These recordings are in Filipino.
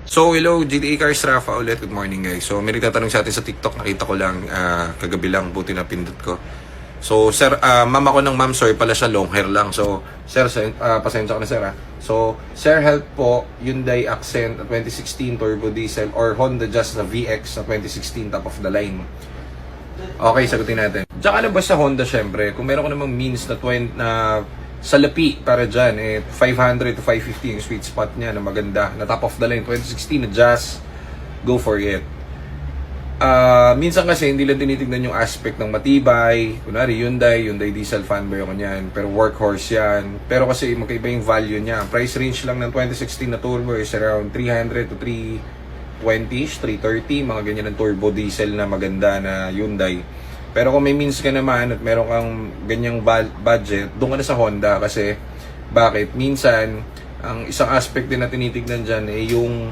So, hello, GTA Cars Rafa ulit. Good morning, guys. So, may nagtatanong sa atin sa TikTok. Nakita ko lang, kagabi lang, buti na pindot ko. So, sir, mama ko ng ma'am, sorry pala siya, long hair lang. So, sir, pasensya ka na, sir, ha. So, sir, help po, Hyundai Accent na 2016 turbo diesel or Honda Jazz na VX na 2016 top of the line. Okay, sagutin natin. Diyan ka na ba sa Honda, syempre? Kung meron ko namang means na salapi para dyan, 500 to 550 yung sweet spot niya na maganda, na top of the line, 2016 na Jazz, go for it. Minsan kasi hindi lang tinitignan yung aspect ng matibay. Kunwari Hyundai diesel fanboy ako niyan, pero workhorse yan. Pero kasi magkaiba yung value niya. Price range lang ng 2016 na turbo is around 300 to 320, 330, mga ganyan ng turbo diesel na maganda na Hyundai. Pero kung may means ka naman at meron kang ganyang budget, doon ka na sa Honda kasi bakit? Minsan, ang isang aspect din na tinitignan dyan ay yung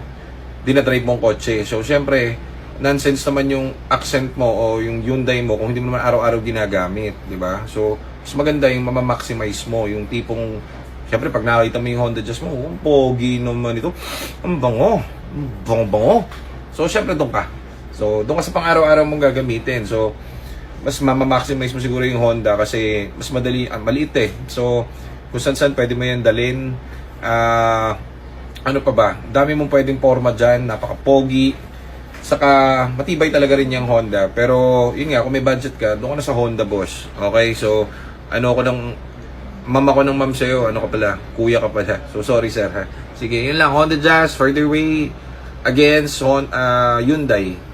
dinadrive mong kotse. So, syempre, nonsense naman yung accent mo o yung Hyundai mo kung hindi mo naman araw-araw ginagamit, di ba? So, mas maganda yung mamamaximize mo, yung tipong, syempre, pag nakita mo yung Honda Jazz mo, ang pogi naman ito, ang bango, bango. So, syempre, doon ka. So, doon ka sa pang-araw-araw mong gagamitin. So, mas mamamaximize mo siguro yung Honda kasi mas madali, maliit eh. So, kung saan pwede mo yan dalhin. Ano pa ba? Dami mong pwedeng forma dyan, napaka-pogi. Saka, matibay talaga rin yung Honda. Pero, yun nga, kung may budget ka, doon ka na sa Honda, boss. Okay? So, mama ko ng ma'am sa'yo, ano ka pala? Kuya ka pala. So, sorry sir ha. Sige, yun lang. Honda Jazz, further way against Hyundai.